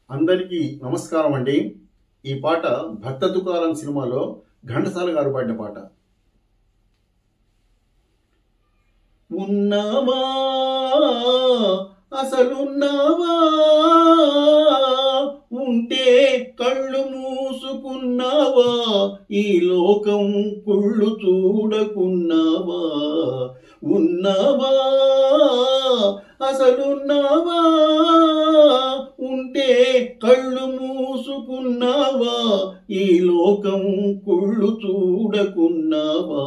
అందరికీ నమస్కారం అండి. ఈ పాట భక్త తుకారాం సినిమాలో ఘంటసాల గారు పాడిన పాట. ఉన్నావా అసలున్నావా, ఉంటే కళ్ళు మూసుకున్నావా, ఈ లోకం కుళ్ళు చూడకున్నావా. ఉన్నావా అసలున్నావా, ఉంటే కళ్ళు మూసుకున్నావా, ఈ లోకం కుళ్ళు చూడకున్నావా.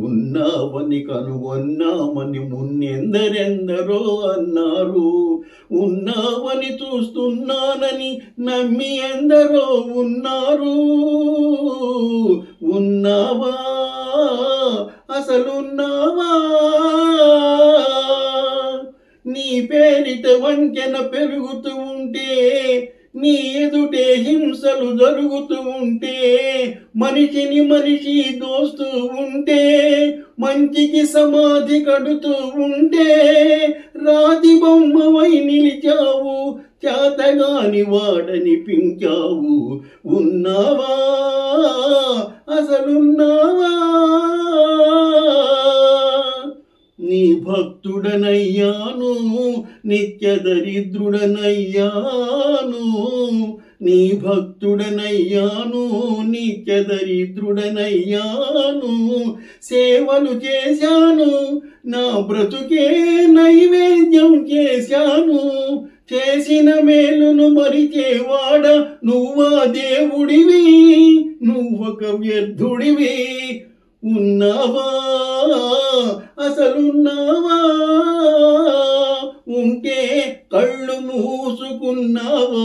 ఉన్నావని కనుగొన్నామని మున్నెందరెందరో అన్నారు, ఉన్నావని చూస్తున్నానని నమ్మి ఎందరో ఉన్నారు. ఉన్నావా అసలున్నావా, నీ పేరిట వంకెన పెరుగుతూ ఉంటే, నీ ఎదుటే హింసలు జరుగుతూ ఉంటే, మనిషిని మనిషి దోస్తూ ఉంటే, మంచికి సమాధి కడుతూ ఉంటే, రాతి బొమ్మవై నిలిచావు, చేతగాని వాడనిపించావు. ఉన్నావా అసలున్నావా, నీ భక్తుడనయ్యాను, నిత్య దరిద్రుడనయ్యాను. నీ భక్తుడనయ్యాను, నిత్య దరిద్రుడనయ్యాను. సేవలు చేశాను, నా బ్రతుకే నైవేద్యం చేశాను. చేసిన మేలును మరిచేవాడ నువ్వా దేవుడివి, నువ్వొక వ్యర్థుడివి. ఉన్నావా అసలున్నావా, ఉంటే కళ్ళు మూసుకున్నావా,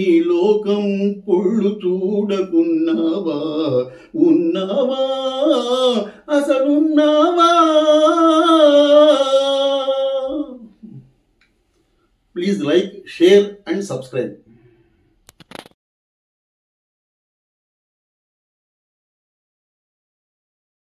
ఈ లోకం కుళ్ళు చూడకున్నావా. ఉన్నావా అసలున్నావా. Please like, share and subscribe.